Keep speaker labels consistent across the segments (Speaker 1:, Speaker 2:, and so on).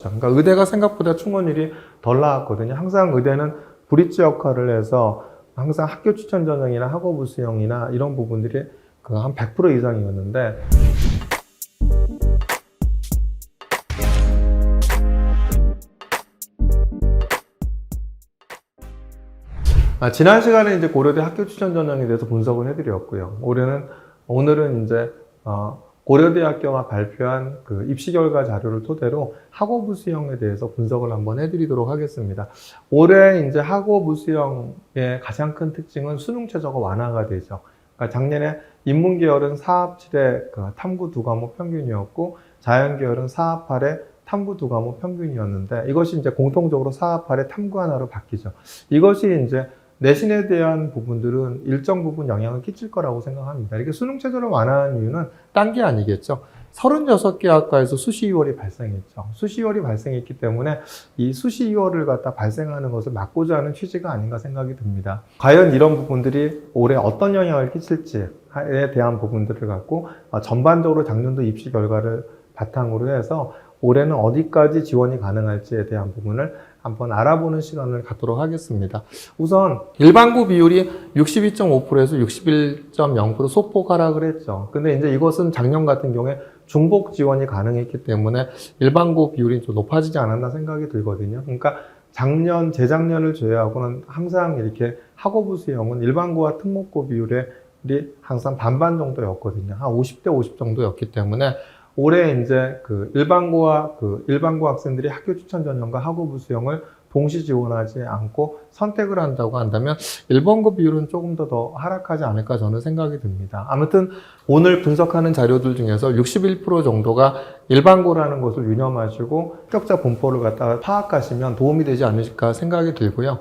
Speaker 1: 그러니까 의대가 생각보다 충원율이 덜 나왔거든요. 항상 의대는 브릿지 역할을 해서 항상 학교 추천 전형이나 학업 우수형이나 이런 부분들이 한 100% 이상이었는데 지난 시간에 이제 고려대 학교 추천 전형에 대해서 분석을 해드렸고요. 오늘은 이제 고려대학교가 발표한 그 입시 결과 자료를 토대로 학업 우수형에 대해서 분석을 한번 해드리도록 하겠습니다. 올해 이제 학업 우수형의 가장 큰 특징은 수능 최저가 완화가 되죠. 그러니까 작년에 인문 계열은 4합7의 탐구 2과목 평균이었고, 자연 계열은 4합 8의 탐구 2과목 평균이었는데, 이것이 이제 공통적으로 4합 8의 탐구 하나로 바뀌죠. 이것이 이제 내신에 대한 부분들은 일정 부분 영향을 끼칠 거라고 생각합니다. 이렇게 수능 최저를 완화한 이유는 딴 게 아니겠죠. 36개 학과에서 수시 2월이 발생했죠. 수시 2월이 발생했기 때문에 이 수시 2월을 갖다 발생하는 것을 막고자 하는 취지가 아닌가 생각이 듭니다. 과연 이런 부분들이 올해 어떤 영향을 끼칠지에 대한 부분들을 갖고 전반적으로 작년도 입시 결과를 바탕으로 해서 올해는 어디까지 지원이 가능할지에 대한 부분을 한번 알아보는 시간을 갖도록 하겠습니다. 우선 일반고 비율이 62.5%에서 61.0% 소폭 하락을 했죠. 근데 이제 이것은 작년 같은 경우에 중복 지원이 가능했기 때문에 일반고 비율이 좀 높아지지 않았나 생각이 들거든요. 그러니까 재작년을 제외하고는 항상 이렇게 학업 우수형은 일반고와 특목고 비율이 항상 반반 정도였거든요. 한 50대 50 정도였기 때문에 올해 이제 일반고 학생들이 학교 추천 전형과 학업 우수형을 동시 지원하지 않고 선택을 한다고 한다면 일반고 비율은 조금 더 하락하지 않을까 저는 생각이 듭니다. 아무튼 오늘 분석하는 자료들 중에서 61% 정도가 일반고라는 것을 유념하시고 합격자 분포를 갖다가 파악하시면 도움이 되지 않을까 생각이 들고요.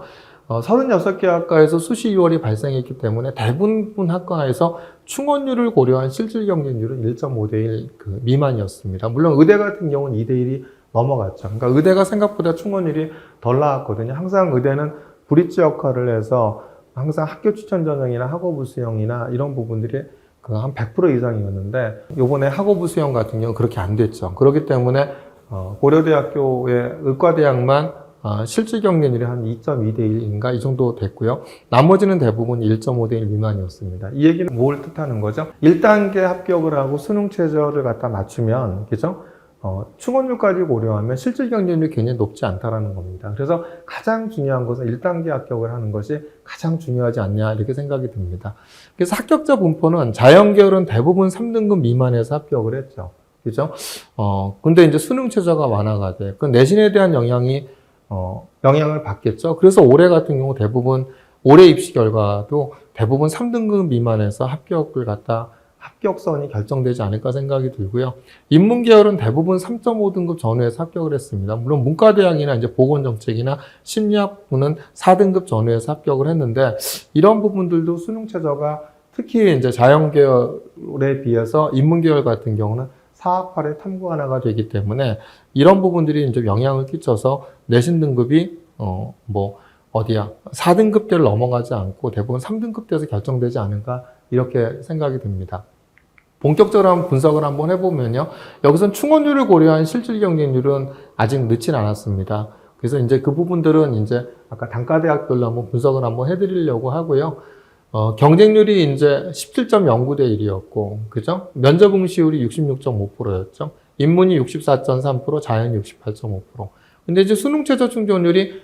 Speaker 1: 36개 학과에서 수시 2월이 발생했기 때문에 대부분 학과에서 충원율을 고려한 실질 경쟁률은 1.5대 1 미만이었습니다. 물론 의대 같은 경우는 2대 1이 넘어갔죠. 그러니까 의대가 생각보다 충원율이 덜 나왔거든요. 항상 의대는 브릿지 역할을 해서 항상 학교 추천 전형이나 학업 우수형이나 이런 부분들이 한 100% 이상이었는데 이번에 학업 우수형 같은 경우는 그렇게 안 됐죠. 그렇기 때문에 고려대학교의 의과대학만 실질 경쟁률이 한 2.2대 1인가 이 정도 됐고요. 나머지는 대부분 1.5대 1 미만이었습니다. 이 얘기는 뭘 뜻하는 거죠? 1단계 합격을 하고 수능 최저를 갖다 맞추면, 그죠? 충원율까지 고려하면 실질 경쟁률이 굉장히 높지 않다라는 겁니다. 그래서 가장 중요한 것은 1단계 합격을 하는 것이 가장 중요하지 않냐 이렇게 생각이 듭니다. 그래서 합격자 분포는 자연계열은 대부분 3등급 미만에서 합격을 했죠. 그죠? 근데 이제 수능 최저가 완화가 돼. 그 내신에 대한 영향을 받겠죠. 그래서 올해 같은 경우 올해 입시 결과도 대부분 3등급 미만에서 합격선이 결정되지 않을까 생각이 들고요. 인문계열은 대부분 3.5등급 전후에서 합격을 했습니다. 물론 문과대학이나 이제 보건정책이나 심리학부는 4등급 전후에서 합격을 했는데, 이런 부분들도 수능 최저가 특히 이제 자연계열에 비해서 인문계열 같은 경우는 4합 8의 탐구 하나가 되기 때문에 이런 부분들이 이제 영향을 끼쳐서 내신 등급이 4등급대를 넘어가지 않고 대부분 3등급대에서 결정되지 않을까 이렇게 생각이 듭니다. 본격적으로 한번 분석을 한번 해보면요. 여기선 충원율을 고려한 실질 경쟁률은 아직 늦진 않았습니다. 그래서 이제 그 부분들은 이제 아까 단과대학별로 한번 분석을 한번 해드리려고 하고요. 경쟁률이 이제 17.09대 1이었고, 그죠? 면접 응시율이 66.5%였죠. 인문이 64.3%, 자연이 68.5%. 근데 이제 수능 최저 충족률이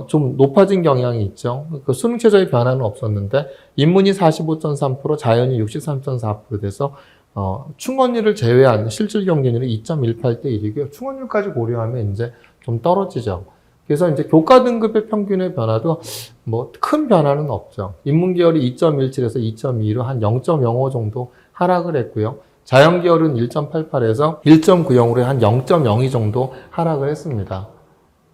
Speaker 1: 좀 높아진 경향이 있죠. 그 수능 최저의 변화는 없었는데, 인문이 45.3%, 자연이 63.4% 돼서 충원율을 제외한 실질 경쟁률이 2.18대 1이고요. 충원율까지 고려하면 이제 좀 떨어지죠. 그래서 이제 교과 등급의 평균의 변화도 큰 변화는 없죠. 인문계열이 2.17에서 2.2로 한 0.05 정도 하락을 했고요. 자연계열은 1.88에서 1.90으로 한 0.02 정도 하락을 했습니다.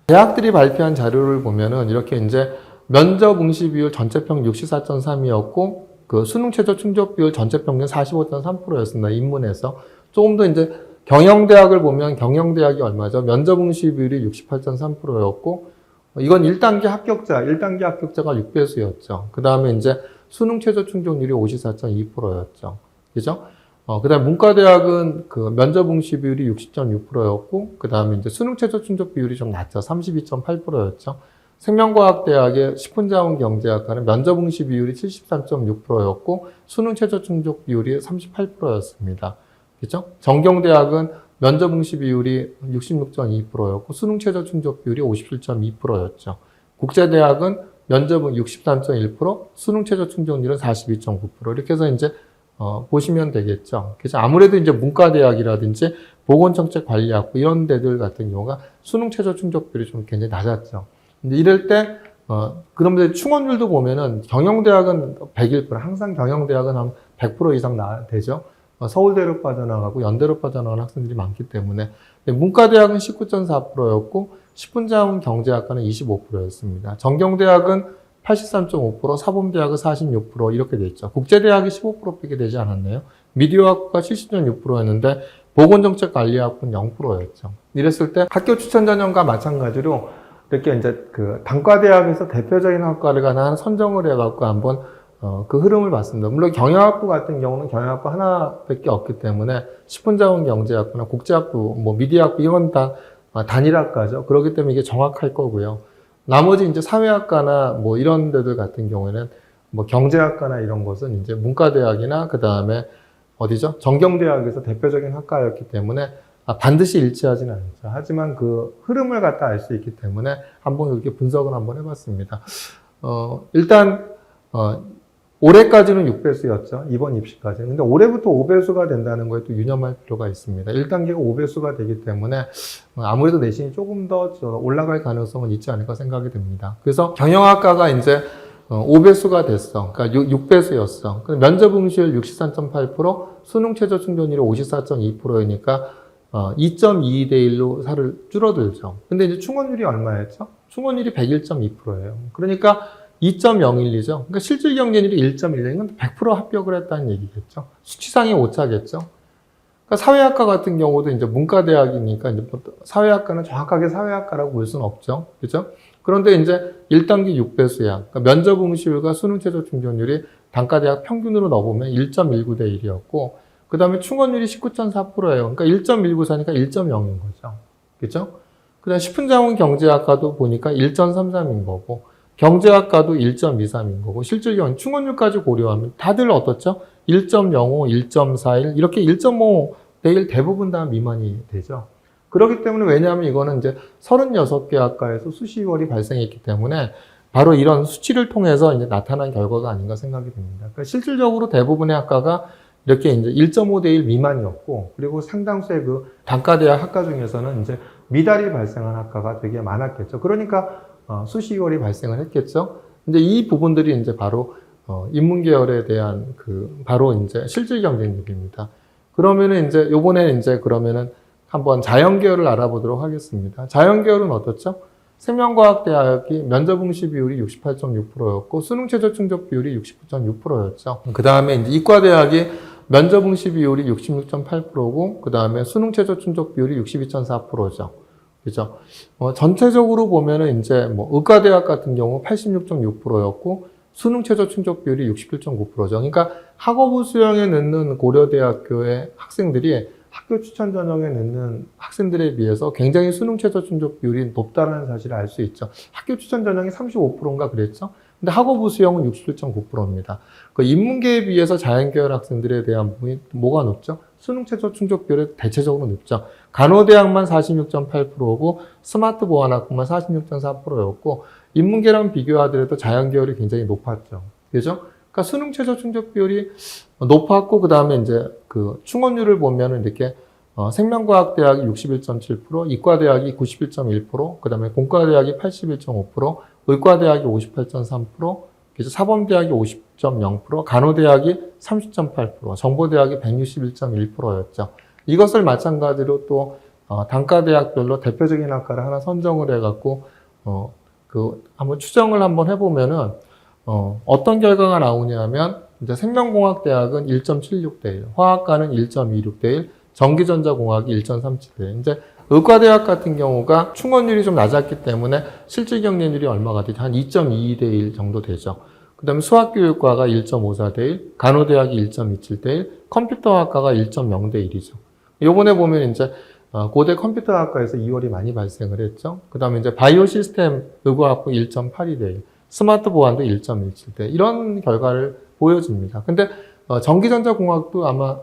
Speaker 1: 대학들이 발표한 자료를 보면은 이렇게 이제 면접 응시 비율 전체 평균 64.3이었고, 그 수능 최저 충족 비율 전체 평균 45.3%였습니다. 인문에서. 조금 더 이제 경영대학을 보면 경영대학이 얼마죠? 면접 응시 비율이 68.3%였고, 이건 1단계 합격자가 6배수였죠. 그 다음에 이제 수능 최저 충족률이 54.2%였죠. 그죠? 그다음에 문과대학은 그 면접 응시 비율이 60.6%였고, 그다음에 이제 수능 최저 충족 비율이 좀 낮죠. 32.8%였죠. 생명과학대학의 식품자원 경제학과는 면접 응시 비율이 73.6%였고, 수능 최저 충족 비율이 38%였습니다. 그죠? 정경대학은 면접 응시 비율이 66.2%였고, 수능 최저 충족 비율이 57.2%였죠. 국제대학은 면접은 63.1%, 수능 최저 충족률은 42.9%. 이렇게 해서 이제 보시면 되겠죠. 그래서 아무래도 이제 문과대학이라든지 보건정책관리학부 이런 데들 같은 경우가 수능 최저 충족률이 좀 굉장히 낮았죠. 근데 이럴 때, 그러면서 충원율도 보면은 경영대학은 100%, 항상 경영대학은 한 100% 이상 되죠. 서울대로 빠져나가고 연대로 빠져나가는 학생들이 많기 때문에. 문과대학은 19.4%였고, 식품자원 경제학과는 25%였습니다. 정경대학은 83.5%, 사범대학은 46% 이렇게 돼 있죠. 국제대학이 15%밖에 되지 않았나요? 미디어학부가 70.6%였는데 보건정책관리학부는 0%였죠. 이랬을 때 학교 추천 전형과 마찬가지로 이렇게 이제 그 단과대학에서 대표적인 학과를 하나 선정을 해갖고 한번 그 흐름을 봤습니다. 물론 경영학부 같은 경우는 경영학부 하나밖에 없기 때문에 식품자원경제학부나 국제학부, 뭐 미디어학부 이건 다 단일학과죠. 그렇기 때문에 이게 정확할 거고요. 나머지 이제 사회학과나 뭐 이런 데들 같은 경우에는 뭐 경제학과나 이런 것은 이제 문과대학이나 그 다음에 어디죠? 정경대학에서 대표적인 학과였기 때문에 반드시 일치하지는 않죠. 하지만 그 흐름을 갖다 알 수 있기 때문에 한번 이렇게 분석을 한번 해봤습니다. 일단 올해까지는 6배수였죠. 이번 입시까지는. 근데 올해부터 5배수가 된다는 거에 또 유념할 필요가 있습니다. 1단계가 5배수가 되기 때문에 아무래도 내신이 조금 더 올라갈 가능성은 있지 않을까 생각이 듭니다. 그래서 경영학과가 이제 5배수가 됐어. 그러니까 6배수였어. 면접 응시율 63.8%, 수능 최저 충족률이 54.2%이니까 2.22대 1로 살을 줄어들죠. 근데 이제 충원율이 얼마였죠? 충원율이 101.2%예요. 그러니까 2.012죠. 그러니까 실질 경쟁률이 1.1은 100% 합격을 했다는 얘기겠죠. 수치상의 오차겠죠. 그러니까 사회학과 같은 경우도 이제 문과대학이니까 이제 사회학과는 정확하게 사회학과라고 볼 수는 없죠. 그죠? 그런데 이제 1단계 6배수야. 그러니까 면접 응시율과 수능 최저 충족률이 단과대학 평균으로 넣어보면 1.19대 1이었고, 그 다음에 충원율이 19.4%예요. 그러니까 1.194니까 1.0인 거죠. 그죠? 그 다음에 식품자원 경제학과도 보니까 1.33인 거고, 경제학과도 1.23인 거고, 실질 경영 충원율까지 고려하면 다들 어떻죠? 1.05, 1.41 이렇게 1.5대 1 대부분 다 미만이 되죠. 그렇기 때문에 왜냐하면 이거는 이제 36개 학과에서 수시월이 발생했기 때문에 바로 이런 수치를 통해서 이제 나타난 결과가 아닌가 생각이 듭니다. 그러니까 실질적으로 대부분의 학과가 이렇게 이제 1.5대 1 미만이었고, 그리고 상당수의 그 단과대학 학과 중에서는 이제 미달이 발생한 학과가 되게 많았겠죠. 그러니까 수시월이 발생을 했겠죠. 근데 이 부분들이 이제 바로 인문계열에 대한 바로 이제 실질 경쟁력입니다. 그러면은 이제 요번에 이제 그러면은 한번 자연계열을 알아보도록 하겠습니다. 자연계열은 어떻죠? 생명과학대학이 면접 응시 비율이 68.6%였고 수능 최저 충족 비율이 69.6%였죠. 그 다음에 이제 이과대학이 면접 응시 비율이 66.8%고 그 다음에 수능 최저 충족 비율이 62.4%죠. 그죠? 전체적으로 보면은 이제 뭐 의과대학 같은 경우 86.6%였고 수능 최저 충족 비율이 67.9%죠. 그러니까 학업부 수용에 넣는 고려대학교의 학생들이 학교 추천 전형에 넣는 학생들에 비해서 굉장히 수능 최저 충족 비율이 높다는 사실을 알 수 있죠. 학교 추천 전형이 35%인가 그랬죠. 근데 학업부 수용은 67.9%입니다. 그 인문계에 비해서 자연계열 학생들에 대한 부분이 뭐가 높죠? 수능 최저 충족 비율이 대체적으로 높죠. 간호대학만 46.8%고 스마트 보안학부만 46.4%였고 인문계랑 비교하더라도 자연계열이 굉장히 높았죠. 그죠? 그러니까 수능 최저 충족 비율이 높았고 그 다음에 이제 그 충원율을 보면은 이렇게 생명과학대학이 61.7%, 이과대학이 91.1%, 그 다음에 공과대학이 81.5%, 의과대학이 58.3%, 그래서 사범대학이 50.0%, 간호대학이 30.8%, 정보대학이 161.1%였죠. 이것을 마찬가지로 또 단과대학별로 대표적인 학과를 하나 선정을 해갖고 한번 추정을 한번 해보면은 어떤 결과가 나오냐면 이제 생명공학대학은 1.76대 1, 화학과는 1.26대 1, 전기전자공학이 1.37대 1. 이제 의과대학 같은 경우가 충원율이 좀 낮았기 때문에 실질 경쟁률이 얼마가 되죠? 한 2.22대 1 정도 되죠. 그다음에 수학교육과가 1.54대 1, 간호대학이 1.27대 1, 컴퓨터학과가 1.0대 1이죠. 요번에 보면 이제 고대 컴퓨터학과에서 2월이 많이 발생을 했죠. 그다음에 이제 바이오 시스템 의과학부 1.82대 1, 스마트 보안도 1.17대 1, 이런 결과를 보여줍니다. 근데 전기전자공학도 아마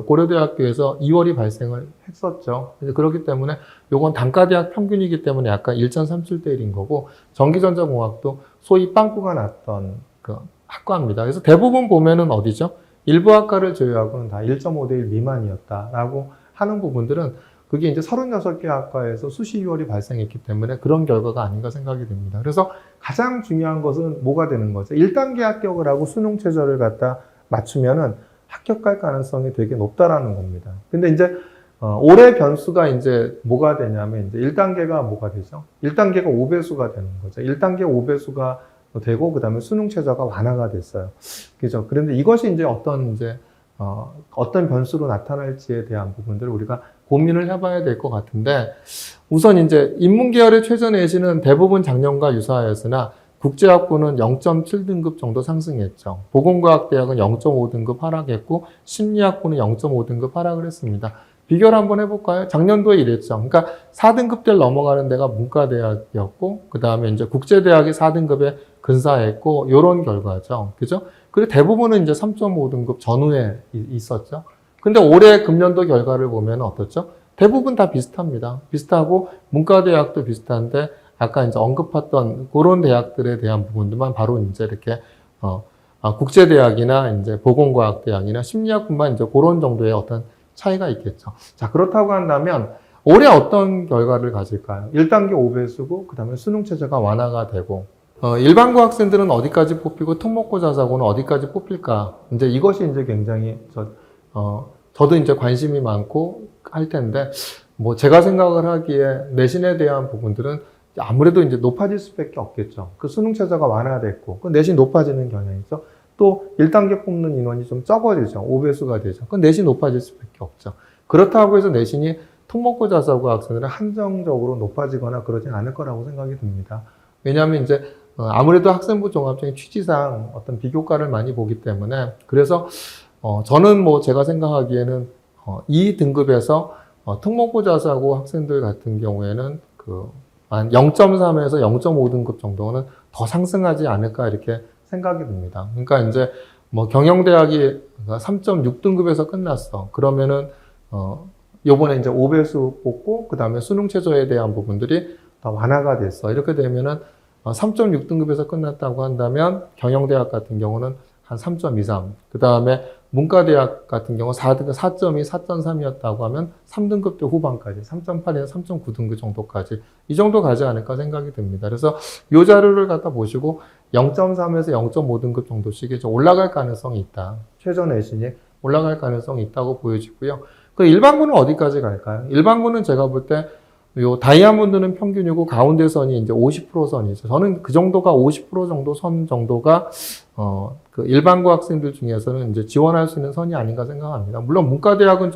Speaker 1: 고려대학교에서 2월이 발생을 했었죠. 그렇기 때문에 요건 단과대학 평균이기 때문에 약간 1.37대 1인 거고, 전기전자공학도 소위 빵꾸가 났던 그 학과입니다. 그래서 대부분 보면은 어디죠? 일부 학과를 제외하고는 다 1.5대 1 미만이었다라고 하는 부분들은 그게 이제 36개 학과에서 수시 2월이 발생했기 때문에 그런 결과가 아닌가 생각이 듭니다. 그래서 가장 중요한 것은 뭐가 되는 거죠? 1단계 합격을 하고 수능 최저를 갖다 맞추면은 합격할 가능성이 되게 높다라는 겁니다. 근데 이제 올해 변수가 이제 뭐가 되냐면 이제 1단계가 뭐가 되죠? 1단계가 5배수가 되는 거죠. 1단계 5배수가 되고 그다음에 수능 최저가 완화가 됐어요. 그죠? 그런데 이것이 이제 어떤 변수로 나타날지에 대한 부분들을 우리가 고민을 해봐야 될 것 같은데, 우선 이제 인문계열의 최저 내신은 대부분 작년과 유사하였으나 국제학부는 0.7등급 정도 상승했죠. 보건과학대학은 0.5등급 하락했고 심리학부는 0.5등급 하락을 했습니다. 비교를 한번 해볼까요? 작년도에 이랬죠. 그러니까 4등급대를 넘어가는 데가 문과대학이었고, 그 다음에 이제 국제대학이 4등급에 근사했고, 요런 결과죠. 그죠? 그리고 대부분은 이제 3.5등급 전후에 있었죠. 근데 올해 금년도 결과를 보면 어떻죠? 대부분 다 비슷합니다. 비슷하고, 문과대학도 비슷한데, 아까 이제 언급했던 그런 대학들에 대한 부분들만 바로 이제 이렇게, 국제대학이나 이제 보건과학대학이나 심리학뿐만 이제 그런 정도의 어떤 차이가 있겠죠. 자, 그렇다고 한다면 올해 어떤 결과를 가질까요? 1단계 5배수고 그 다음에 수능 최저가 완화가 되고, 일반고 학생들은 어디까지 뽑히고 특목고 자사고는 어디까지 뽑힐까? 이제 이것이 이제 굉장히 저도 이제 관심이 많고 할 텐데, 뭐 제가 생각을 하기에 내신에 대한 부분들은 아무래도 이제 높아질 수밖에 없겠죠. 그 수능 최저가 완화됐고, 그 내신 높아지는 경향이죠. 또 1단계 뽑는 인원이 좀 적어지죠. 5배수가 되죠. 그 내신 높아질 수밖에 없죠. 그렇다고 해서 내신이 특목고 자사고 학생들은 한정적으로 높아지거나 그러진 않을 거라고 생각이 듭니다. 왜냐하면 이제 아무래도 학생부 종합적인 취지상 어떤 비교과를 많이 보기 때문에, 그래서 저는 뭐 제가 생각하기에는 이 등급에서 특목고 자사고 학생들 같은 경우에는 한 0.3에서 0.5등급 정도는 더 상승하지 않을까 이렇게 생각이 듭니다. 그러니까 이제 뭐 경영대학이 3.6등급에서 끝났어. 그러면은 요번에 이제 5배수 뽑고 그다음에 수능 최저에 대한 부분들이 다 완화가 됐어. 이렇게 되면은 3.6등급에서 끝났다고 한다면 경영대학 같은 경우는 한 3.23. 그다음에 문과대학 같은 경우 4.2, 4.3이었다고 하면 3등급대 후반까지 3.8에서 3.9등급 정도까지 이 정도 가지 않을까 생각이 듭니다. 그래서 이 자료를 갖다 보시고 0.3에서 0.5등급 정도씩 좀 올라갈 가능성이 있다. 최저 내신이 올라갈 가능성이 있다고 보여지고요. 그 일반고는 어디까지 갈까요? 일반고는 제가 볼 때 요 다이아몬드는 평균이고 가운데 선이 이제 50% 선이죠. 저는 그 정도가 50% 정도 선 정도가 그 일반고 학생들 중에서는 이제 지원할 수 있는 선이 아닌가 생각합니다. 물론 문과대학은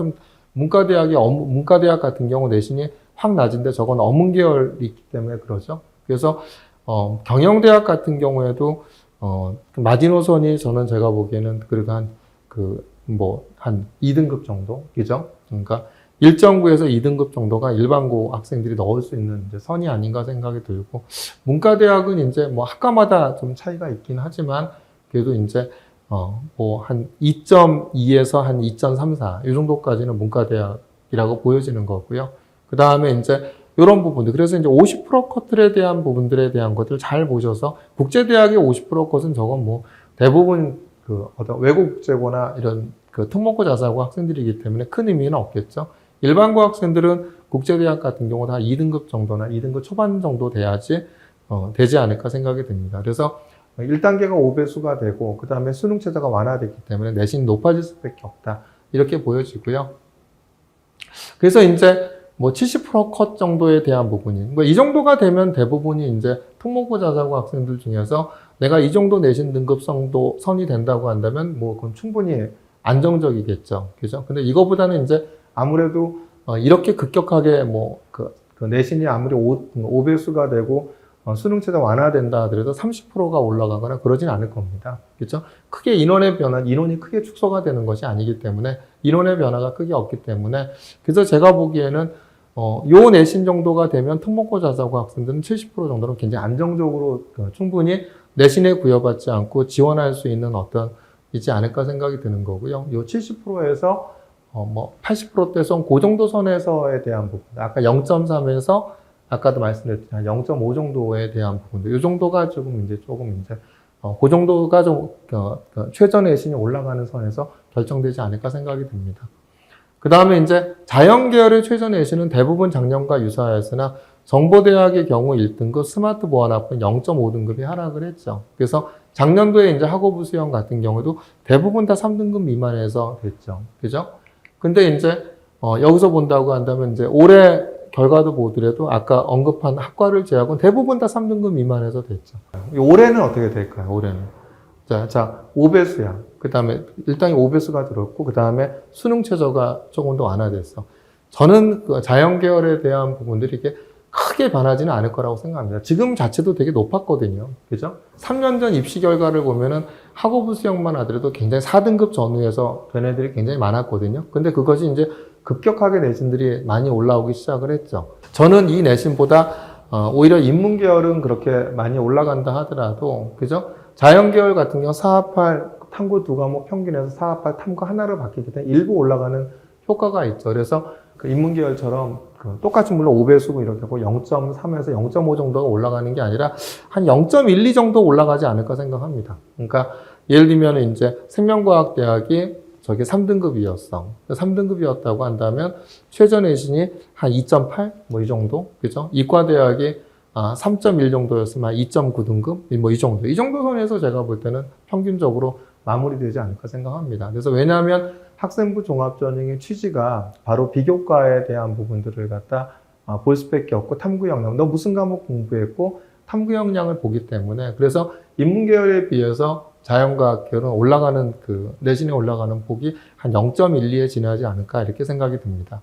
Speaker 1: 문과대학 같은 경우 내신이 확 낮은데 저건 어문 계열이 있기 때문에 그러죠. 그래서 경영대학 같은 경우에도 마지노선이 저는 제가 보기에는 그래도 한 2등급 정도, 그죠? 그러니까 1.9에서 2등급 정도가 일반고 학생들이 넣을 수 있는 이제 선이 아닌가 생각이 들고, 문과대학은 이제 뭐 학과마다 좀 차이가 있긴 하지만 그래도 이제 뭐 한 2.2에서 한 2.34 이 정도까지는 문과대학이라고 보여지는 거고요. 그 다음에 이제 이런 부분들, 그래서 이제 50% 컷들에 대한 부분들에 대한 것들을 잘 보셔서, 국제대학의 50% 컷은 저건 뭐 대부분 어떤 외국 국제고나 이런 특목고 자사고 학생들이기 때문에 큰 의미는 없겠죠. 일반고 학생들은 국제대학 같은 경우 다 2등급 정도나 2등급 초반 정도 돼야지 되지 않을까 생각이 듭니다. 그래서 1단계가 5배수가 되고 그 다음에 수능 최저가 완화됐기 때문에 내신이 높아질 수밖에 없다. 이렇게 보여지고요. 그래서 이제 뭐 70% 컷 정도에 대한 부분이, 뭐 이 정도가 되면 대부분이 이제 특목고 자사고 학생들 중에서 내가 이 정도 내신 등급 정도 선이 된다고 한다면 뭐 그건 충분히 안정적이겠죠. 그죠? 근데 이거보다는 이제 아무래도 이렇게 급격하게 그 내신이 아무리 5배수가 되고 수능 최저 완화된다 하더라도 30%가 올라가거나 그러진 않을 겁니다. 그렇죠? 크게 인원이 크게 축소가 되는 것이 아니기 때문에 인원의 변화가 크게 없기 때문에 그래서 제가 보기에는 요 내신 정도가 되면 특목고 자사고 학생들은 70% 정도는 굉장히 안정적으로 충분히 내신에 부여받지 않고 지원할 수 있는 있지 않을까 생각이 드는 거고요. 요 70%에서 80%대 선, 그 정도 선에서에 대한 부분. 아까 0.3에서 아까도 말씀드렸지만 0.5 정도에 대한 부분들. 이 정도가 조금 이제, 그 정도가 좀, 최저 내신이 올라가는 선에서 결정되지 않을까 생각이 듭니다. 그 다음에 이제 자연계열의 최저 내신은 대부분 작년과 유사했으나 정보대학의 경우 1등급, 스마트 보안학부는 0.5등급이 하락을 했죠. 그래서 작년도에 이제 학업부 수영 같은 경우도 대부분 다 3등급 미만에서 됐죠. 그죠? 근데 이제, 여기서 본다고 한다면 이제 올해 결과도 보더라도 아까 언급한 학과를 제외하고는 대부분 다 3등급 미만에서 됐죠. 올해는 어떻게 될까요? 올해는. 자, 5배수야. 그 다음에 일단 5배수가 들었고, 그 다음에 수능 최저가 조금 더 완화됐어. 저는 그 자연계열에 대한 부분들이 이렇게 크게 변하지는 않을 거라고 생각합니다. 지금 자체도 되게 높았거든요. 그죠? 3년 전 입시 결과를 보면은 학업부 수영만 하더라도 굉장히 4등급 전후에서 된 애들이 굉장히 많았거든요. 근데 그것이 이제 급격하게 내신들이 많이 올라오기 시작을 했죠. 저는 이 내신보다 오히려 인문계열은 그렇게 많이 올라간다 하더라도, 그죠? 자연계열 같은 경우 4합8 탐구 2과목 평균에서 4합8 탐구 하나를 바뀌기 때문에 일부 올라가는 효과가 있죠. 그래서 그 인문계열처럼 똑같이 물론 5배수고 이렇게 하고 0.3에서 0.5 정도가 올라가는 게 아니라 한 0.12 정도 올라가지 않을까 생각합니다. 그러니까 예를 들면 이제 생명과학대학이 저게 3등급이었어. 3등급이었다고 한다면 최저 내신이 한 2.8? 뭐 이 정도? 그죠? 이과대학이 3.1 정도였으면 2.9등급? 뭐 이 정도. 이 정도 선에서 제가 볼 때는 평균적으로 마무리되지 않을까 생각합니다. 그래서 왜냐하면 학생부 종합전형의 취지가 바로 비교과에 대한 부분들을 갖다 볼 수밖에 없고 탐구 역량, 너 무슨 과목 공부했고 탐구 역량을 보기 때문에 그래서 인문계열에 비해서 자연과학계열은 올라가는 내신에 올라가는 폭이 한 0.12에 지나지 않을까 이렇게 생각이 듭니다.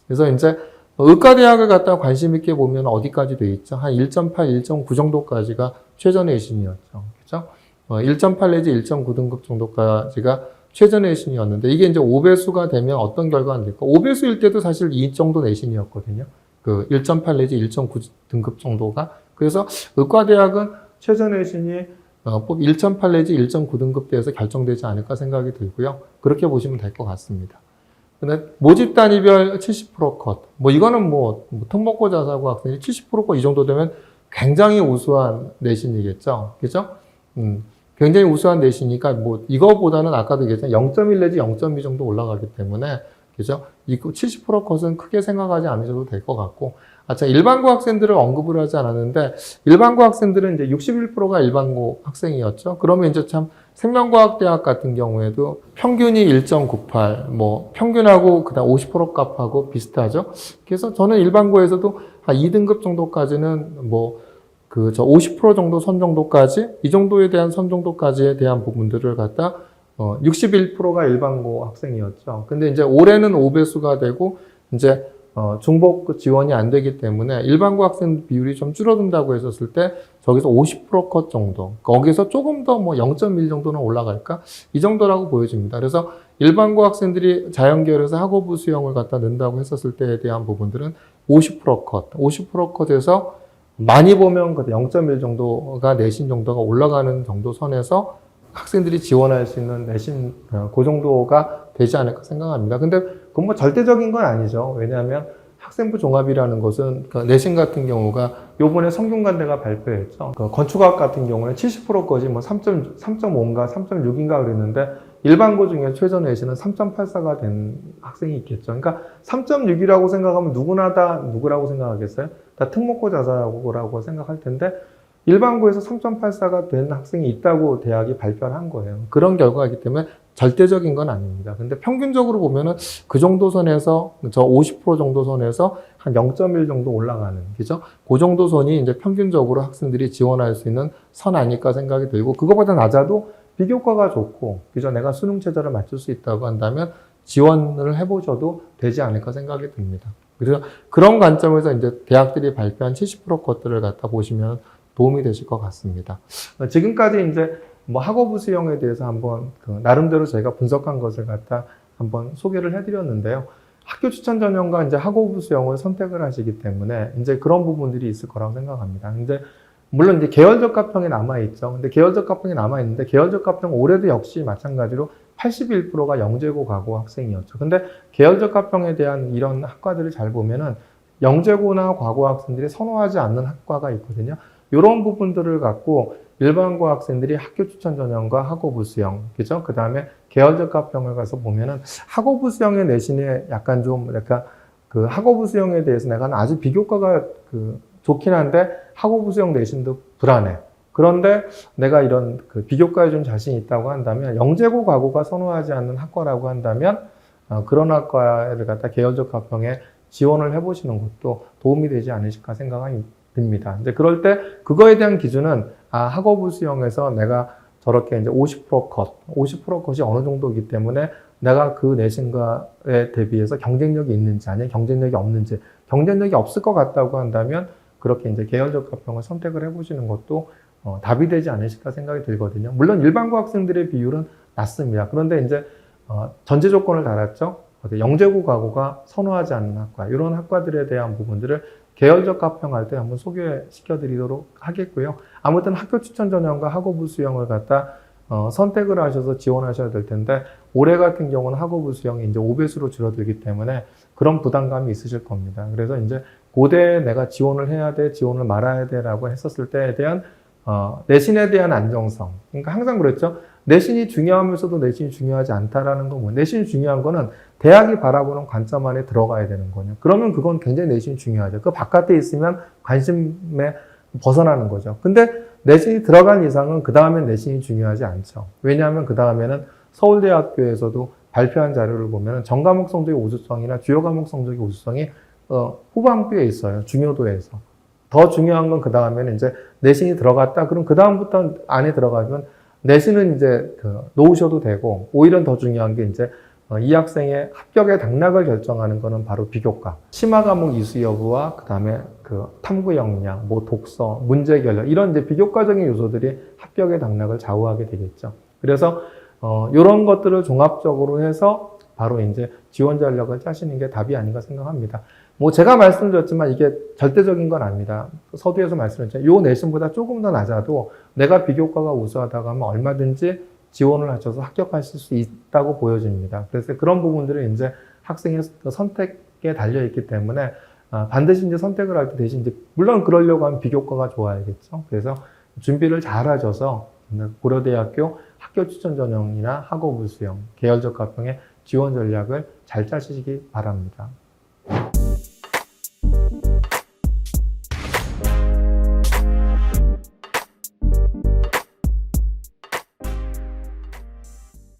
Speaker 1: 그래서 이제 의과대학을 갖다 관심 있게 보면 어디까지 돼 있죠? 한 1.8, 1.9 정도까지가 최저 내신이었죠. 그죠? 1.8 내지 1.9등급 정도까지가 최저 내신이었는데 이게 이제 5배수가 되면 어떤 결과가 될까? 5배수일 때도 사실 이 정도 내신이었거든요. 1.8 내지 1.9등급 정도가. 그래서 의과대학은 최저 내신이 1.8 내지 1.9등급 대에서 결정되지 않을까 생각이 들고요. 그렇게 보시면 될 것 같습니다. 근데 모집 단위별 70% 컷. 이거는 특목고 자사고 학생이 70% 이 정도 되면 굉장히 우수한 내신이겠죠. 그죠? 굉장히 우수한 내신이니까 이거보다는 아까도 얘기했지만 0.1 내지 0.2 정도 올라가기 때문에 그죠? 이 70% 컷은 크게 생각하지 않으셔도 될 것 같고. 일반고 학생들을 언급을 하지 않았는데 일반고 학생들은 이제 61%가 일반고 학생이었죠. 그러면 이제 참 생명과학대학 같은 경우에도 평균이 1.98, 평균하고 그다음 50% 값하고 비슷하죠. 그래서 저는 일반고에서도 한 2등급 정도까지는 50% 정도 선 정도까지, 이 정도에 대한 선 정도까지에 대한 부분들을 갖다 61%가 일반고 학생이었죠. 근데 이제 올해는 5배수가 되고 이제 중복 지원이 안 되기 때문에 일반고 학생 비율이 좀 줄어든다고 했었을 때 저기서 50% 컷 정도, 거기서 조금 더 0.1 정도는 올라갈까? 이 정도라고 보여집니다. 그래서 일반고 학생들이 자연계열에서 학업부 수영을 갖다 넣는다고 했었을 때에 대한 부분들은 50% 컷, 50% 컷에서 많이 보면 0.1 정도가 내신 정도가 올라가는 정도 선에서 학생들이 지원할 수 있는 내신 그 정도가 되지 않을까 생각합니다. 근데 그건 절대적인 건 아니죠. 왜냐하면 학생부 종합이라는 것은 내신 같은 경우가 요번에 성균관대가 발표했죠. 건축학 같은 경우는 70%까지 3.5인가 3.6인가 그랬는데 일반고 중에 최저 내신은 3.84가 된 학생이 있겠죠. 그러니까 3.6이라고 생각하면 누구나 다 누구라고 생각하겠어요? 다 특목고 자사고라고 생각할 텐데 일반고에서 3.84가 된 학생이 있다고 대학이 발표를 한 거예요. 그런 결과이기 때문에 절대적인 건 아닙니다. 근데 평균적으로 보면은 그 정도 선에서, 저 50% 정도 선에서 한 0.1 정도 올라가는, 그죠? 그 정도 선이 이제 평균적으로 학생들이 지원할 수 있는 선 아닐까 생각이 들고, 그거보다 낮아도 비교과가 좋고, 그죠? 내가 수능 최저를 맞출 수 있다고 한다면 지원을 해보셔도 되지 않을까 생각이 듭니다. 그래서 그런 관점에서 이제 대학들이 발표한 70% 것들을 갖다 보시면 도움이 되실 것 같습니다. 지금까지 이제 뭐 학업부 수용에 대해서 한번 나름대로 저희가 분석한 것을 갖다 한번 소개를 해드렸는데요. 학교 추천 전형과 이제 학업부 수용을 선택을 하시기 때문에 이제 그런 부분들이 있을 거라고 생각합니다. 근데 물론 이제 계열적 합평이 남아있죠. 근데 계열적 합평이 남아있는데 계열적 합평 올해도 역시 마찬가지로 81%가 영재고 가고 학생이었죠. 근데 계열적 합평에 대한 이런 학과들을 잘 보면은 영재고나 과고 학생들이 선호하지 않는 학과가 있거든요. 이런 부분들을 갖고 일반고 학생들이 학교 추천 전형과 학업부 수용, 그죠? 그 다음에 계열적 합평을 가서 보면은 학업부 수용의 내신에 약간 그 학업부 수용에 대해서 내가 아주 비교과가 좋긴 한데 학업부 수용 내신도 불안해. 그런데 내가 이런 비교과에 좀 자신 있다고 한다면 영재고 과고가 선호하지 않는 학과라고 한다면 그런 학과를 갖다 계열적 합평에 지원을 해보시는 것도 도움이 되지 않으실까 생각이 듭니다. 이제 그럴 때 그거에 대한 기준은 학업부 수용에서 내가 저렇게 이제 50% 컷, 50% 컷이 어느 정도이기 때문에 내가 그 내신과에 대비해서 경쟁력이 있는지 아니면 경쟁력이 없는지, 경쟁력이 없을 것 같다고 한다면 그렇게 이제 계열적 합평을 선택을 해보시는 것도 답이 되지 않으실까 생각이 들거든요. 물론 일반고 학생들의 비율은 낮습니다. 그런데 이제 전제 조건을 달았죠. 영재고 과고가 선호하지 않는 학과, 이런 학과들에 대한 부분들을 계열적 합평할 때 한번 소개시켜 드리도록 하겠고요. 아무튼 학교 추천 전형과 학업부 수용을 갖다 선택을 하셔서 지원하셔야 될 텐데 올해 같은 경우는 학업부 수용이 이제 5배수로 줄어들기 때문에 그런 부담감이 있으실 겁니다. 그래서 이제 고대에 내가 지원을 해야 돼, 지원을 말아야 돼라고 했었을 때에 대한 내신에 대한 안정성. 그러니까 항상 그랬죠. 내신이 중요하면서도 내신이 중요하지 않다라는 건 뭐, 내신이 중요한 거는 대학이 바라보는 관점 안에 들어가야 되는 거냐. 그러면 그건 굉장히 내신이 중요하죠. 그 바깥에 있으면 관심에 벗어나는 거죠. 근데 내신이 들어간 이상은 그 다음엔 내신이 중요하지 않죠. 왜냐하면 그 다음에는 서울대학교에서도 발표한 자료를 보면 전과목 성적의 우수성이나 주요 과목 성적의 우수성이 후반부에 있어요. 중요도에서. 더 중요한 건 그 다음에는 이제 내신이 들어갔다. 그럼 그 다음부터 안에 들어가면 내신은 이제 놓으셔도 되고, 오히려 더 중요한 게 이제 이 학생의 합격의 당락을 결정하는 거는 바로 비교과. 심화 과목 이수 여부와 그 다음에 탐구 역량, 뭐 독서, 문제 결력, 이런 이제 비교과적인 요소들이 합격의 당락을 좌우하게 되겠죠. 그래서 이런 것들을 종합적으로 해서 바로 이제 지원 전략을 짜시는 게 답이 아닌가 생각합니다. 뭐 제가 말씀드렸지만 이게 절대적인 건 아닙니다. 서두에서 말씀드렸죠. 요 내신보다 조금 더 낮아도 내가 비교과가 우수하다고 하면 얼마든지 지원을 하셔서 합격하실 수 있다고 보여집니다. 그래서 그런 부분들은 이제 학생의 선택에 달려있기 때문에 반드시 이제 선택을 할 때 대신 이제 물론 그러려고 하면 비교과가 좋아야겠죠. 그래서 준비를 잘 하셔서 고려대학교 학교 추천 전형이나 학업부 수용, 계열적 합평의 지원 전략을 잘 짜시기 바랍니다.